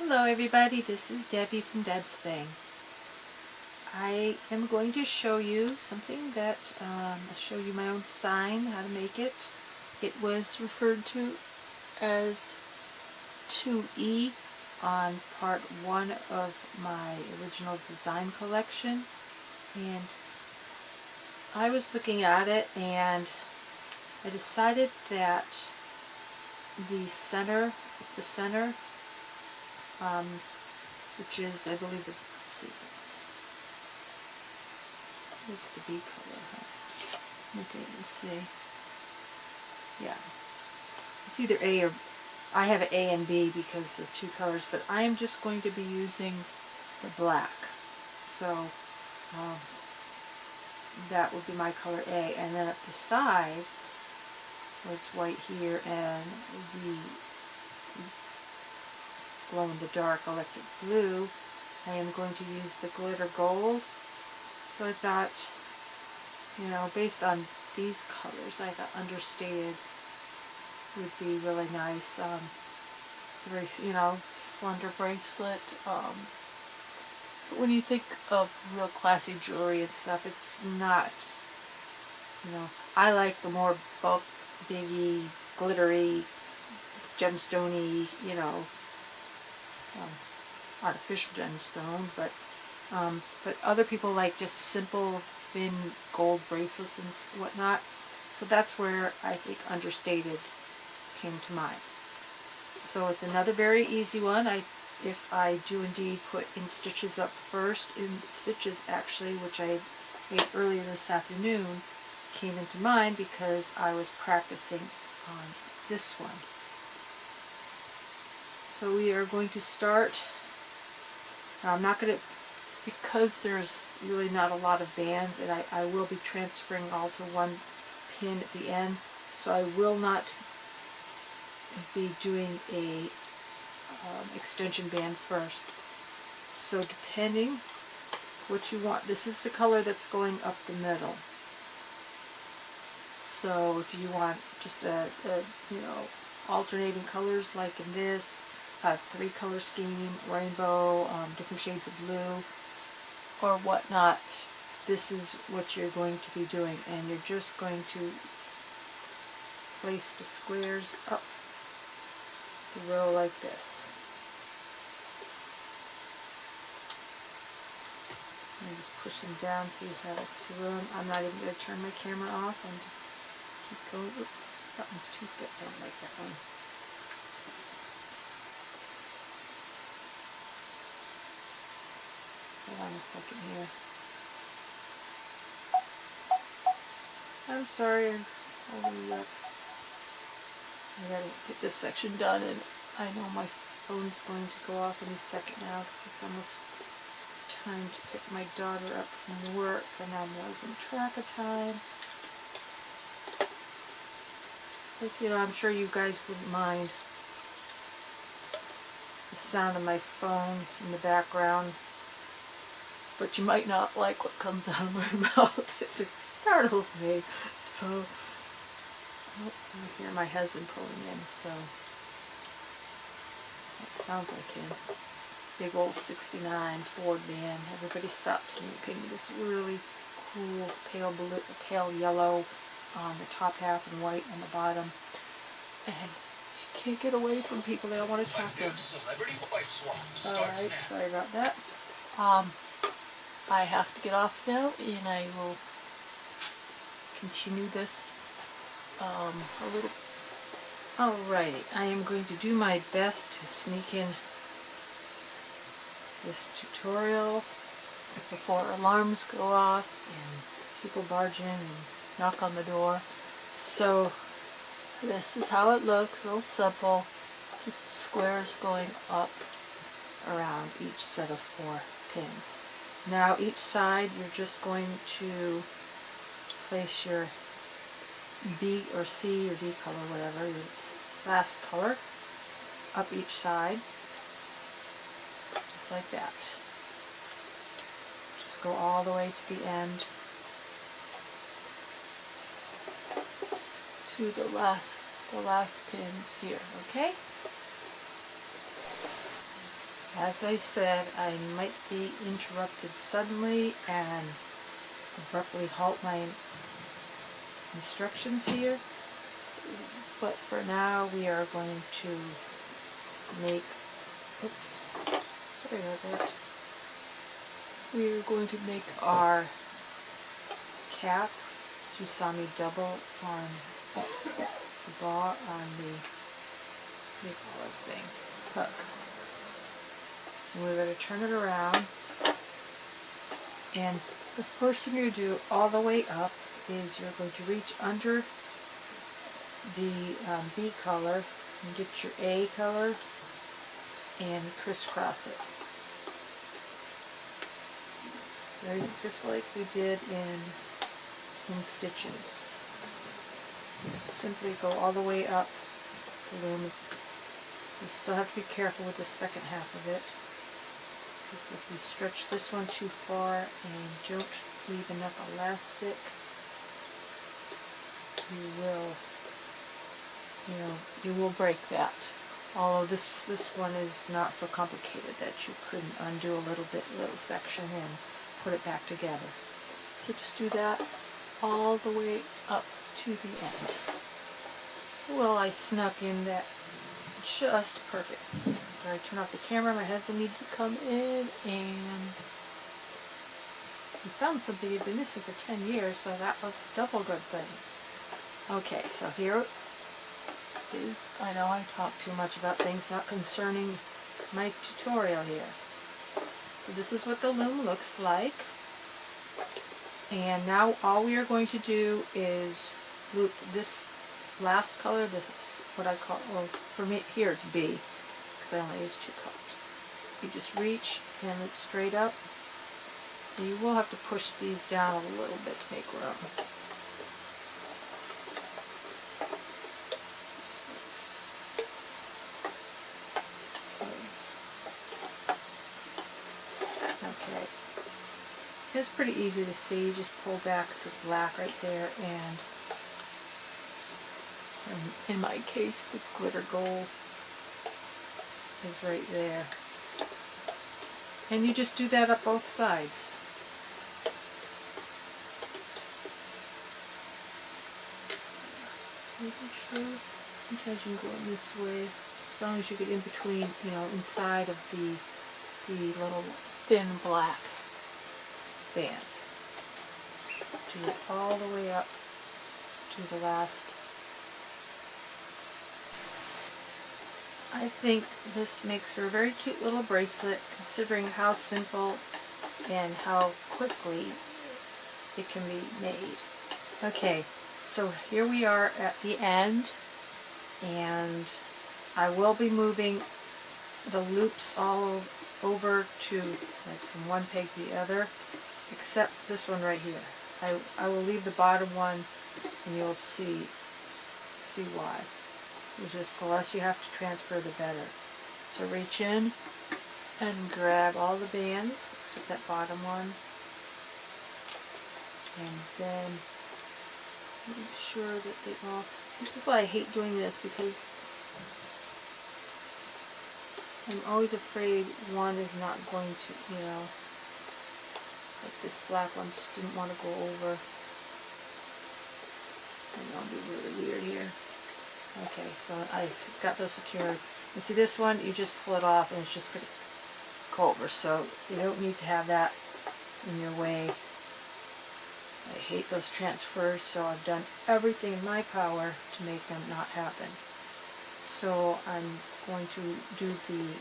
Hello everybody, this is Debbie from Deb's Thing. I am going to show you something that, I'll show you my own design, how to make it. It was referred to as 2E on part 1 of my original design collection, and I was looking at it and I decided that the center, which is, I believe, what's the B color? Okay, let's see. Yeah, it's either A or, I have an A and B because of two colors, but I am just going to be using the black. So that would be my color A, and then at the sides was white here and the glow-in-the-dark electric blue. I am going to use the glitter gold. So I thought, you know, based on these colors, I thought understated would be really nice. It's a very, you know, slender bracelet. But when you think of real classy jewelry and stuff, it's not, you know, I like the more bulk, biggy, glittery, gemstone-y, you know, artificial gemstone, but other people like just simple thin gold bracelets and whatnot. So that's where I think understated came to mind. So it's another very easy one. If I do indeed put in stitches up first, in stitches actually, which I made earlier this afternoon, came into mind because I was practicing on this one. So we are going to start. Now I'm not going to, because there's really not a lot of bands, and I will be transferring all to one pin at the end, so I will not be doing a extension band first. So depending what you want, this is the color that's going up the middle. So if you want just a you know, alternating colors like in this, 3-color scheme, rainbow, different shades of blue, or whatnot, this is what you're going to be doing, and you're just going to place the squares up the row like this. And just push them down so you have extra room. I'm not even going to turn my camera off. I'm just keep going. Oop, that one's too thick. I don't like that one. Hold on a second here. I'm sorry, I'm holding you up. I gotta get this section done, and I know my phone's going to go off any second now because it's almost time to pick my daughter up from work, and I'm losing track of time. So, you know, I'm sure you guys wouldn't mind the sound of my phone in the background, but you might not like what comes out of my mouth if it startles me. So, oh, I hear my husband pulling in, so that sounds like him. Big old 69 Ford van. Everybody stops and painted this really cool pale blue, pale yellow on the top half and white on the bottom. And you can't get away from people. They all want to talk to them. Alright, sorry about that. I have to get off now, and I will continue this a little. Alrighty, I am going to do my best to sneak in this tutorial before alarms go off and people barge in and knock on the door. So this is how it looks, real simple, just squares going up around each set of 4 pins. Now each side you're just going to place your B or C or D color, whatever, your last color, up each side, just like that. Just go all the way to the end, to the last pins here, okay? As I said, I might be interrupted suddenly and abruptly halt my instructions here, but for now we are going to make, oops, sorry about that. We are going to make our cap. You saw me double on the bar on the, what do you call this thing, hook. And we're going to turn it around, and the first thing you do all the way up is you're going to reach under the B color and get your A color and crisscross it. Very, just like we did in stitches. Just simply go all the way up the loom. You still have to be careful with the second half of it, because if you stretch this one too far and don't leave enough elastic, you will break that. Although this one is not so complicated that you couldn't undo a little section and put it back together. So just do that all the way up to the end. Well, I snuck in that just perfect. After I turn off the camera, my husband needed to come in, and he found something he'd been missing for 10 years, so that was a double good thing. Okay, so here is, I know I talk too much about things not concerning my tutorial here. So this is what the loom looks like. And now all we are going to do is loop this last color, this what I call, well, for me here it's B, because I only use 2 colors. You just reach and loop straight up. And you will have to push these down a little bit to make room. Okay. It's pretty easy to see. Just pull back the black right there, and in my case the glitter gold is right there. And you just do that up both sides. Making sure, sometimes you can go in this way, as long as you get in between, inside of the little thin black bands. Do it all the way up to the last. I think this makes for a very cute little bracelet, considering how simple and how quickly it can be made. Okay, so here we are at the end, and I will be moving the loops all over to, like, from one peg to the other, except this one right here. I will leave the bottom one, and you'll see why. Just the less you have to transfer, the better. So reach in and grab all the bands except that bottom one, and then make sure that they all. This is why I hate doing this, because I'm always afraid one is not going to, like this black one just didn't want to go over. I know it'll be really weird here. Okay, so I've got those secured. And see, this one, you just pull it off and it's just going to go over. So you don't need to have that in your way. I hate those transfers, so I've done everything in my power to make them not happen. So I'm going to do the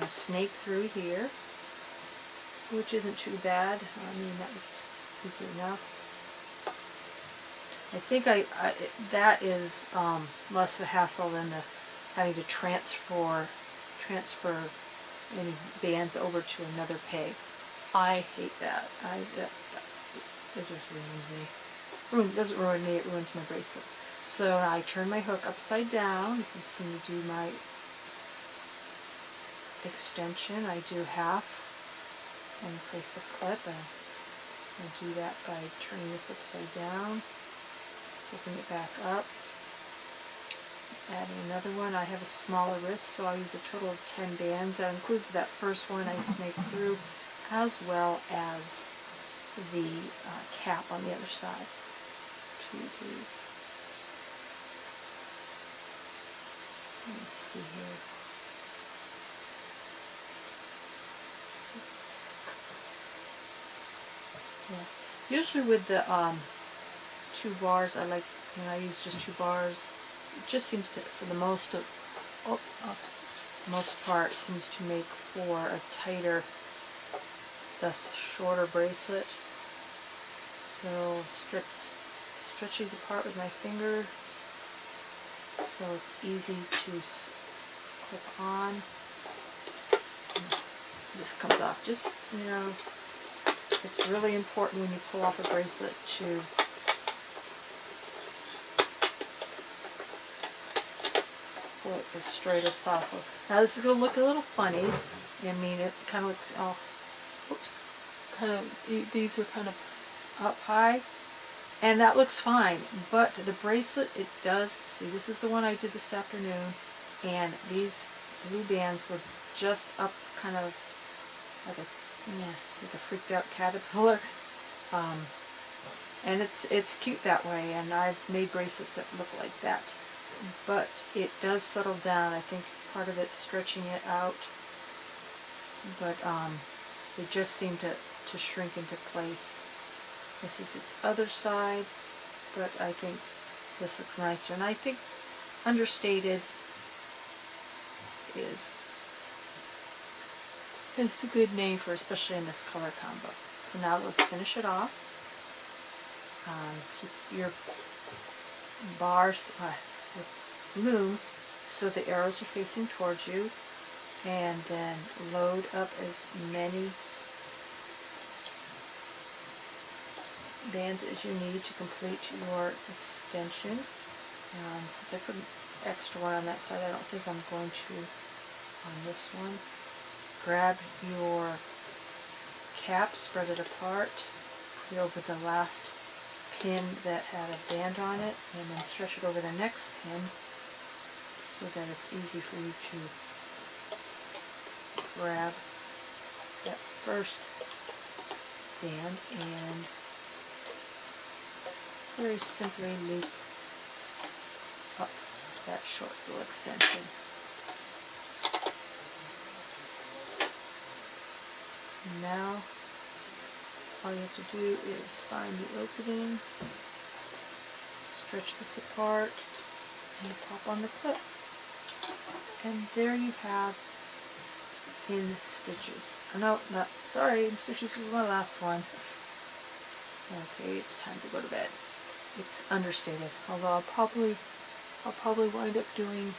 snake through here, which isn't too bad. I mean, that was easy enough. I think that is less of a hassle than having to transfer any bands over to another peg. I hate that. It just ruins me. It doesn't ruin me, it ruins my bracelet. So I turn my hook upside down. If you see me do my extension, I do half and place the clip. I do that by turning this upside down, flipping it back up, adding another one. I have a smaller wrist, so I'll use a total of 10 bands. That includes that first one I snaked through, as well as the cap on the other side. 2, 3. Let me see here. 6. Yeah. Usually with the 2 bars, I use just 2 bars. It just seems to, for the most part, seems to make for a tighter, thus shorter bracelet. So stretch these apart with my finger, so it's easy to clip on. This comes off. Just, it's really important when you pull off a bracelet to pull it as straight as possible. Now this is going to look a little funny. I mean, it kind of looks, these are kind of up high, and that looks fine, but the bracelet, it does, see, this is the one I did this afternoon, and these blue bands were just up kind of like a freaked out caterpillar, and it's cute that way, and I've made bracelets that look like that, but it does settle down. I think part of it's stretching it out, but they just seem to shrink into place. This is its other side, but I think this looks nicer, and I think Understated is a good name for, especially in this color combo. So now let's finish it off. Keep your bars with loom so the arrows are facing towards you, and then load up as many bands as you need to complete your extension. Since I put an extra one on that side, I don't think I'm going to on this one. Grab your cap, spread it apart, put it over the last pin that had a band on it, and then stretch it over the next pin so that it's easy for you to grab that first band and very simply loop up that short little extension. Now all you have to do is find the opening, stretch this apart, and pop on the clip. And there you have in stitches. No, not sorry, in stitches is my last one. Okay, it's time to go to bed. It's understated, although I'll probably wind up doing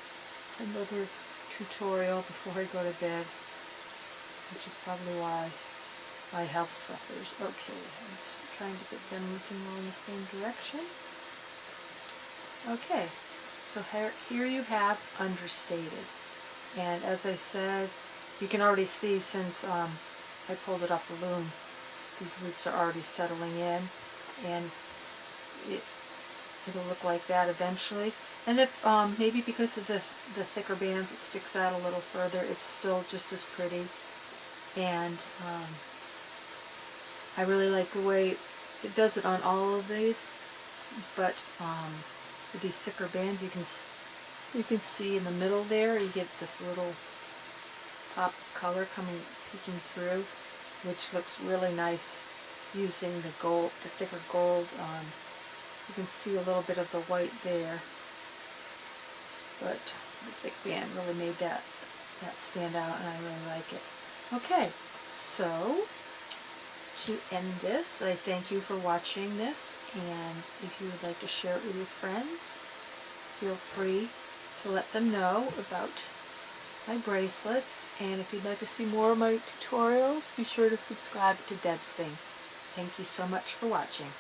another tutorial before I go to bed, which is probably why my health suffers. Okay, I'm just trying to get them looking all in the same direction. Okay, so here you have understated, and as I said, you can already see since I pulled it off the loom, these loops are already settling in, and it'll look like that eventually. And if maybe because of the thicker bands, it sticks out a little further, it's still just as pretty. And I really like the way it does it on all of these, but with these thicker bands, you can see in the middle there, you get this little pop of color peeking through, which looks really nice using the gold, the thicker gold. You can see a little bit of the white there, but the thick band really made that stand out, and I really like it. Okay, so to end this, I thank you for watching this, and if you would like to share it with your friends, feel free to let them know about my bracelets, and if you'd like to see more of my tutorials, be sure to subscribe to Deb's Thing. Thank you so much for watching.